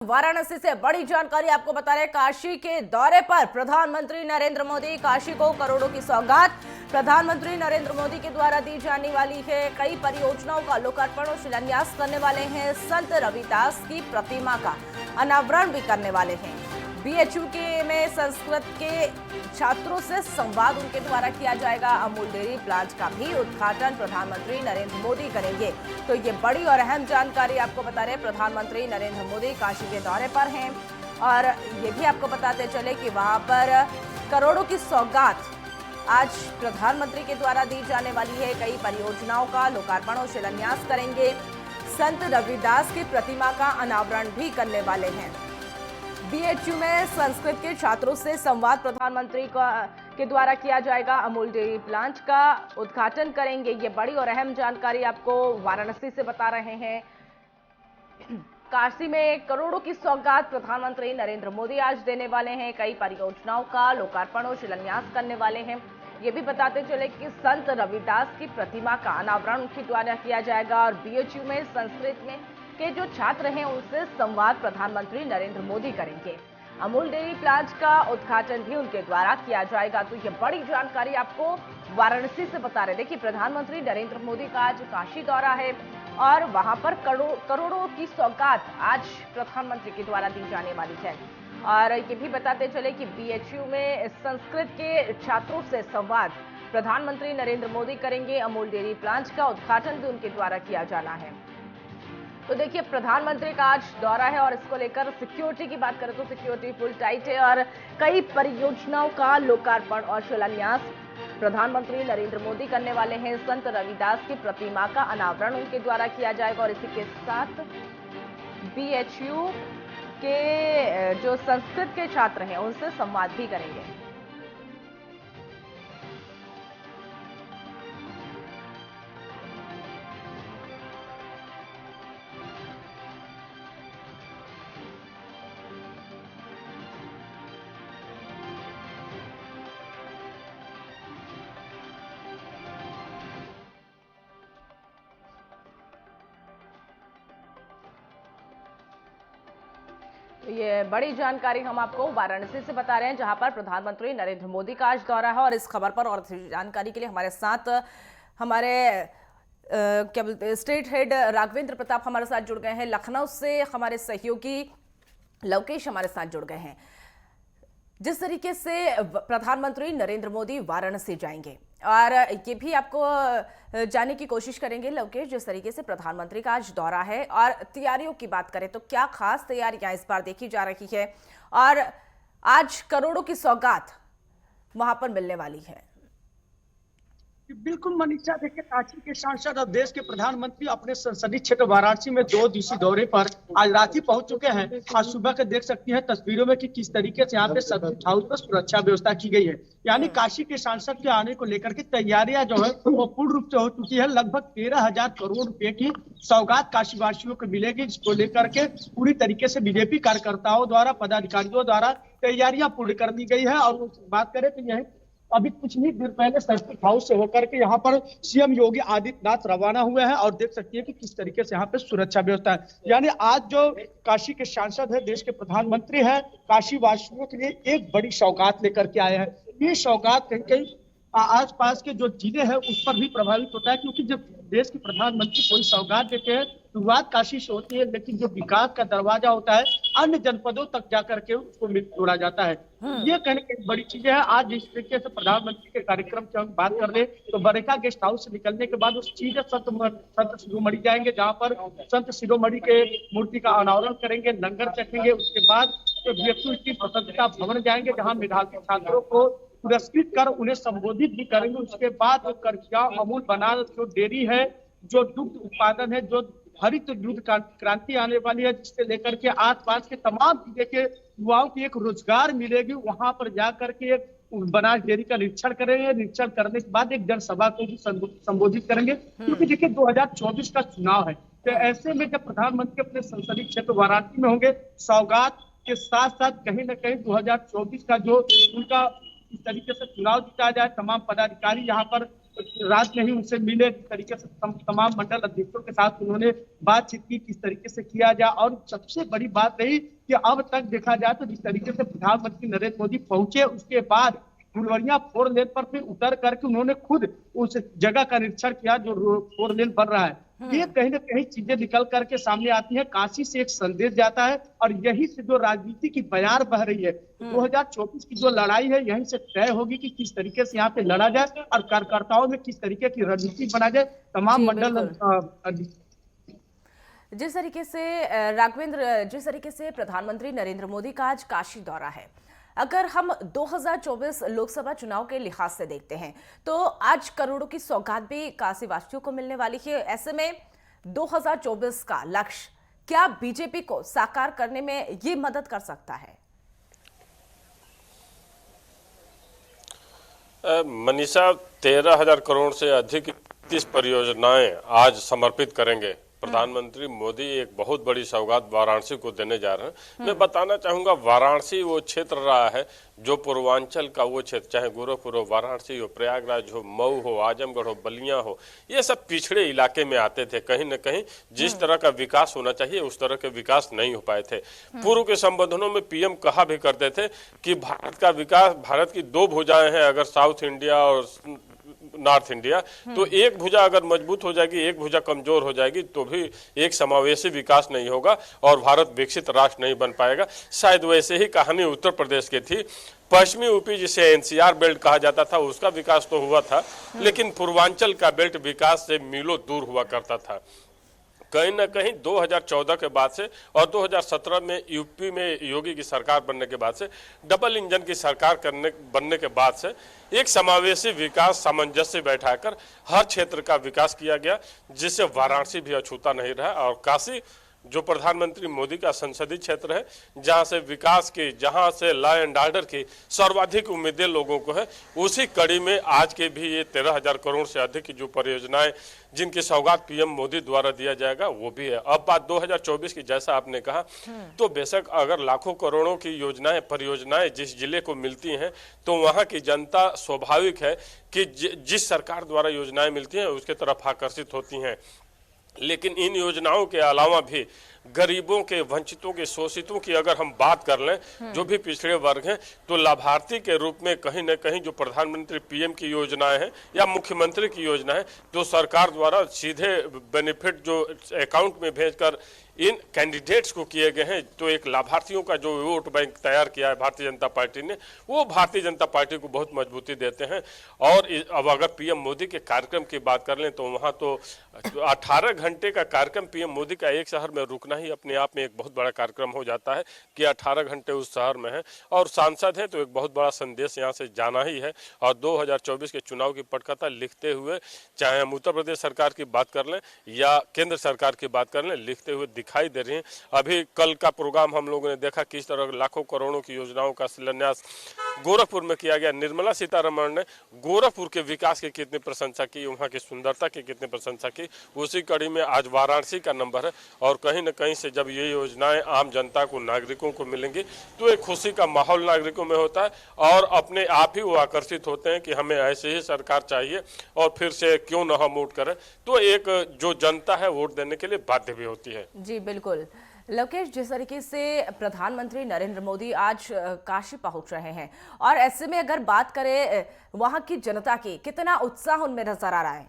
वाराणसी से बड़ी जानकारी आपको बता रहे, काशी के दौरे पर प्रधानमंत्री नरेंद्र मोदी। काशी को करोड़ों की सौगात प्रधानमंत्री नरेंद्र मोदी के द्वारा दी जाने वाली है। कई परियोजनाओं का लोकार्पण और शिलान्यास करने वाले हैं। संत रविदास की प्रतिमा का अनावरण भी करने वाले हैं। बीएचयू के में संस्कृत के छात्रों से संवाद उनके द्वारा किया जाएगा। अमूल डेयरी प्लांट का भी उद्घाटन प्रधानमंत्री नरेंद्र मोदी करेंगे। तो ये बड़ी और अहम जानकारी आपको बता रहे, प्रधानमंत्री नरेंद्र मोदी काशी के दौरे पर हैं और ये भी आपको बताते चले कि वहां पर करोड़ों की सौगात आज प्रधानमंत्री के द्वारा दी जाने वाली है। कई परियोजनाओं का लोकार्पण और शिलान्यास करेंगे। संत रविदास की प्रतिमा का अनावरण भी करने वाले हैं। बीएचयू में संस्कृत के छात्रों से संवाद प्रधानमंत्री के द्वारा किया जाएगा। अमूल डेयरी प्लांट का उद्घाटन करेंगे। ये बड़ी और अहम जानकारी आपको वाराणसी से बता रहे हैं। काशी में करोड़ों की सौगात प्रधानमंत्री नरेंद्र मोदी आज देने वाले हैं। कई परियोजनाओं का लोकार्पण और शिलान्यास करने वाले हैं। ये भी बताते चले कि संत रविदास की प्रतिमा का अनावरण उनके द्वारा किया जाएगा और बीएचयू में संस्कृत में के जो छात्र हैं उनसे संवाद प्रधानमंत्री नरेंद्र मोदी करेंगे। अमूल डेयरी प्लांट का उद्घाटन भी उनके द्वारा किया जाएगा। तो ये बड़ी जानकारी आपको वाराणसी से बता रहे। देखिए, प्रधानमंत्री नरेंद्र मोदी का आज काशी दौरा है और वहां पर करोड़ों की सौगात आज प्रधानमंत्री के द्वारा दी जाने वाली है। और ये भी बताते चले कि बीएचयू में संस्कृत के छात्रों से संवाद प्रधानमंत्री नरेंद्र मोदी करेंगे। अमूल डेयरी प्लांट का उद्घाटन भी उनके द्वारा किया जाना है। तो देखिए, प्रधानमंत्री का आज दौरा है और इसको लेकर सिक्योरिटी की बात करें तो सिक्योरिटी फुल टाइट है और कई परियोजनाओं का लोकार्पण और शिलान्यास प्रधानमंत्री नरेंद्र मोदी करने वाले हैं। संत रविदास की प्रतिमा का अनावरण उनके द्वारा किया जाएगा और इसी के साथ बीएचयू के जो संस्कृत के छात्र हैं उनसे संवाद भी करेंगे। ये बड़ी जानकारी हम आपको वाराणसी से बता रहे हैं, जहां पर प्रधानमंत्री नरेंद्र मोदी का आज दौरा है। और इस खबर पर और जानकारी के लिए हमारे साथ हमारे क्या बोलते हैं स्टेट हेड राघवेंद्र प्रताप हमारे साथ जुड़ गए हैं। लखनऊ से हमारे सहयोगी लवकेश हमारे साथ जुड़ गए हैं। जिस तरीके से प्रधानमंत्री नरेंद्र मोदी वाराणसी जाएंगे और ये भी आपको जानने की कोशिश करेंगे लवकेश, जिस तरीके से प्रधानमंत्री का आज दौरा है और तैयारियों की बात करें तो क्या खास तैयारियां इस बार देखी जा रही है और आज करोड़ों की सौगात वहां पर मिलने वाली है। बिल्कुल मनीषा, देखिए काशी के सांसद और देश के प्रधानमंत्री अपने संसदीय क्षेत्र वाराणसी में 2 दिवसीय दौरे पर आज रांची पहुंच चुके हैं। आज सुबह के देख सकती हैं तस्वीरों में कि किस तरीके से यहाँ पे सर्किट हाउस पर सुरक्षा व्यवस्था की गई है। यानी काशी के सांसद के आने को लेकर के तैयारियां जो है वो पूर्ण रूप से हो चुकी है। लगभग 13,000 करोड़ रुपए की सौगात काशीवासियों को मिलेगी, जिसको लेकर के पूरी तरीके से बीजेपी कार्यकर्ताओं द्वारा, पदाधिकारियों द्वारा तैयारियां पूर्ण कर दी गई है। और बात करें तो यह अभी कुछ ही देर पहले सर्किट हाउस से होकर के यहाँ पर सीएम योगी आदित्यनाथ रवाना हुए हैं और देख सकती है कि किस तरीके से यहाँ पे सुरक्षा व्यवस्था है। यानी आज जो काशी के सांसद है, देश के प्रधानमंत्री हैं, काशी वासियों के लिए एक बड़ी सौगात लेकर के आए हैं। ये सौगात कहीं कहीं आसपास के जो जिले हैं उस पर भी प्रभावित होता है, क्योंकि जब देश के प्रधानमंत्री कोई सौगात देते हैं शुरुआत काशी से होती है, लेकिन जो विकास का दरवाजा होता है अन्य जनपदों तक जाकर के उसको जोड़ा जाता है। ये कहने की बड़ी चीजें हैं। आज जिस तरीके से प्रधानमंत्री के कार्यक्रम की हम बात कर ले तो बरेका गेस्ट हाउस से निकलने के बाद उस चीज संत शिरोमणि जाएंगे, जहाँ पर संत शिरोमणि के मूर्ति का अनावरण करेंगे, लंगर चखेंगे। उसके बाद बीएचयू की स्वतंत्रता भवन जाएंगे, जहाँ मेधावी छात्रों को पुरस्कृत कर उन्हें संबोधित भी करेंगे। उसके बाद जो करखिया, अमूल बनारस जो डेयरी है, जो दुग्ध उत्पादन है, जो हरित दुग्ध क्रांति आने वाली है, जिससे लेकर के आसपास के तमाम जिले के युवाओं की एक रोजगार मिलेगी, वहां पर जाकर के बनास डेयरी का निरीक्षण करेंगे। निरीक्षण करने के बाद एक जनसभा को भी संबोधित करेंगे, क्योंकि देखिए 2024 का चुनाव है। तो ऐसे में जब प्रधानमंत्री अपने संसदीय क्षेत्र वाराणसी में होंगे, सौगात के साथ साथ कहीं न कहीं 2024 का जो उनका इस तरीके से चुनाव जीता जाए, तमाम पदाधिकारी यहाँ पर रात में ही उनसे मिले, जिस तरीके से तमाम मंडल अध्यक्षों के साथ उन्होंने बातचीत की, किस तरीके से किया जाए। और सबसे बड़ी बात रही कि अब तक देखा जाए तो जिस तरीके से प्रधानमंत्री नरेंद्र मोदी पहुंचे, उसके बाद फुलवरिया 4 लेन पर फिर उतर करके उन्होंने खुद उस जगह का निरीक्षण किया जो 4 लेन बन रहा है। ये कहीं ना कहीं चीजें निकल करके सामने आती है। काशी से एक संदेश जाता है और यही से जो राजनीति की बयार बह रही है, 2024 की जो लड़ाई है यहीं से तय होगी कि किस तरीके से यहाँ पे लड़ा जाए और कार्यकर्ताओं में किस तरीके की रणनीति बना जाए। तमाम मंडल जिस तरीके से राघवेंद्र, जिस तरीके से प्रधानमंत्री नरेंद्र मोदी का आज काशी दौरा है, अगर हम 2024 लोकसभा चुनाव के लिहाज से देखते हैं तो आज करोड़ों की सौगात भी काशी वासियों को मिलने वाली है। ऐसे में 2024 का लक्ष्य क्या बीजेपी को साकार करने में ये मदद कर सकता है? मनीषा, 13,000 करोड़ से अधिक 30 परियोजनाएं आज समर्पित करेंगे प्रधानमंत्री मोदी। एक बहुत बड़ी सौगात वाराणसी को देने जा रहे हैं। मैं बताना चाहूंगा, वाराणसी वो क्षेत्र रहा है जो पूर्वांचल का वो क्षेत्र, चाहे गोरखपुर हो, वाराणसी हो, प्रयागराज हो, मऊ हो, आजमगढ़ हो, बलिया हो, ये सब पिछड़े इलाके में आते थे। कहीं न कहीं जिस तरह का विकास होना चाहिए उस तरह के विकास नहीं हो पाए थे। पूर्व के संबोधनों में पीएम कहा भी करते थे कि भारत का विकास, भारत की 2 भुजाएं हैं, अगर साउथ इंडिया और नॉर्थ इंडिया, तो एक भुजा अगर मजबूत हो जाएगी, एक भुजा कमजोर हो जाएगी तो भी एक समावेशी विकास नहीं होगा और भारत विकसित राष्ट्र नहीं बन पाएगा। शायद वैसे ही कहानी उत्तर प्रदेश की थी। पश्चिमी यूपी जिसे एनसीआर बेल्ट कहा जाता था उसका विकास तो हुआ था, लेकिन पूर्वांचल का बेल्ट विकास से मीलों दूर हुआ करता था। कहीं ना कहीं 2014 के बाद से और 2017 में यूपी में योगी की सरकार बनने के बाद से, डबल इंजन की सरकार बनने के बाद से एक समावेशी विकास सामंजस्य बैठाकर हर क्षेत्र का विकास किया गया, जिससे वाराणसी भी अछूता नहीं रहा। और काशी जो प्रधानमंत्री मोदी का संसदीय क्षेत्र है, जहां से विकास की, जहां से लॉ एंड ऑर्डर की सर्वाधिक उम्मीदें लोगों को है, उसी कड़ी में आज के भी ये 13,000 करोड़ से अधिक की जो परियोजनाएं जिनकी सौगात पीएम मोदी द्वारा दिया जाएगा वो भी है। अब बात 2024 की, जैसा आपने कहा, तो बेशक अगर लाखों करोड़ों की योजनाएं, परियोजनाएं जिस जिले को मिलती हैं तो वहां की जनता स्वाभाविक है कि जिस सरकार द्वारा योजनाएं मिलती हैं उसके तरफ आकर्षित होती हैं। लेकिन इन योजनाओं के अलावा भी गरीबों के, वंचितों के, शोषितों की अगर हम बात कर लें, जो भी पिछड़े वर्ग हैं, तो लाभार्थी के रूप में कहीं न कहीं जो प्रधानमंत्री पीएम की योजनाएं हैं या मुख्यमंत्री की योजना है, तो सरकार द्वारा सीधे बेनिफिट जो अकाउंट में भेजकर इन कैंडिडेट्स को किए गए हैं, तो एक लाभार्थियों का जो वोट बैंक तैयार किया है भारतीय जनता पार्टी ने, वो भारतीय जनता पार्टी को बहुत मजबूती देते हैं। और अब अगर पीएम मोदी के कार्यक्रम की बात कर लें तो वहाँ तो 18 घंटे का कार्यक्रम, पीएम मोदी का एक शहर में रुकना ही अपने आप में एक बहुत बड़ा कार्यक्रम हो जाता है कि 18 घंटे उस शहर में है और सांसद है, तो एक बहुत बड़ा संदेश यहाँ से जाना ही है। और 2024 के चुनाव की पटकथा लिखते हुए, चाहे हम उत्तर प्रदेश सरकार की बात कर लें या केंद्र सरकार की बात कर लें, लिखते हुए दिखाई दे रही हैं। अभी कल का प्रोग्राम हम लोगों ने देखा किस तरह लाखों करोड़ों की योजनाओं का शिलान्यास गोरखपुर में किया गया। निर्मला सीतारमण ने गोरखपुर के विकास की कितनी प्रशंसा की, वहाँ की सुंदरता की कितनी प्रशंसा की, उसी कड़ी में आज वाराणसी का नंबर है। और कहीं न कहीं से जब ये योजनाएं आम जनता को, नागरिकों को मिलेंगी तो एक खुशी का माहौल नागरिकों में होता है और अपने आप ही वो आकर्षित होते हैं कि हमें ऐसे ही सरकार चाहिए और फिर से क्यों न हम वोट करें। तो एक जो जनता है वोट देने के लिए बाध्य भी होती है। जी बिल्कुल। लोकेश, जिस तरीके से प्रधानमंत्री नरेंद्र मोदी आज काशी पहुंच रहे हैं और ऐसे में अगर बात करें वहां की जनता की, कितना उत्साह उनमें नजर आ रहा है?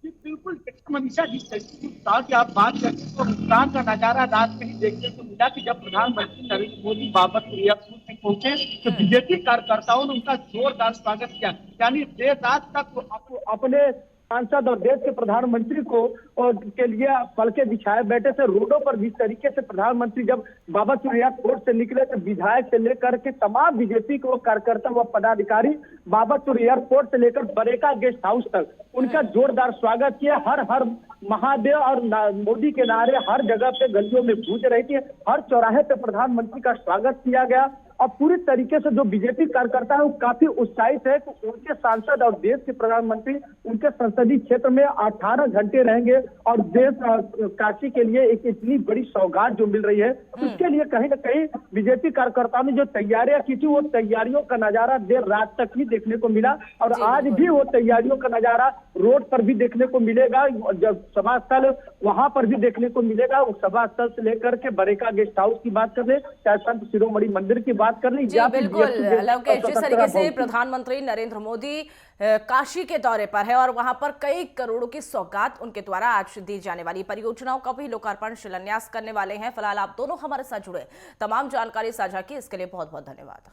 बिल्कुल मनीषा, जिस तरीके की आप बात करते हैं तो हिंदुस्तान का नजारा रात में ही देखने को मिला कि जब प्रधानमंत्री नरेंद्र मोदी बाबतपुर एयरपोर्ट में पहुंचे तो बीजेपी कार्यकर्ताओं ने उनका जोरदार स्वागत किया। यानी देर रात तक अपने सांसद और देश के प्रधानमंत्री को के लिए पलके बिछाए बैठे थे। रोडों पर जिस तरीके से प्रधानमंत्री जब बाबतपुर एयरपोर्ट से निकले तो विधायक से लेकर के तमाम बीजेपी को कार्यकर्ता व पदाधिकारी बाबतपुर एयरपोर्ट से लेकर बरेका गेस्ट हाउस तक उनका जोरदार स्वागत किया। हर हर महादेव और मोदी के नारे हर जगह पे गलियों में गूंज रही थी। हर चौराहे पे प्रधानमंत्री का स्वागत किया गया और पूरी तरीके से जो बीजेपी कार्यकर्ता है वो काफी उत्साहित है कि उनके सांसद और देश के प्रधानमंत्री उनके संसदीय क्षेत्र में 18 घंटे रहेंगे और देश काशी के लिए एक इतनी बड़ी सौगात जो मिल रही है, तो उसके लिए कहीं ना कहीं बीजेपी कार्यकर्ताओं ने जो तैयारियां की थी, वो तैयारियों का नजारा देर रात तक ही देखने को मिला और आज भी वो तैयारियों का नजारा रोड पर भी देखने को मिलेगा। जब सभा स्थल वहां पर भी देखने को मिलेगा। उस सभा स्थल से लेकर के बरेका गेस्ट हाउस की बात कर ले, चाहे संत शिरोमणि मंदिर की बात कर ली, जी बिल्कुल लवकेश, जिस तरीके से प्रधानमंत्री नरेंद्र मोदी काशी के दौरे पर है और वहां पर कई करोड़ों की सौगात उनके द्वारा आज दी जाने वाली परियोजनाओं का भी लोकार्पण शिलान्यास करने वाले हैं। फिलहाल आप दोनों हमारे साथ जुड़े, तमाम जानकारी साझा की, इसके लिए बहुत बहुत धन्यवाद।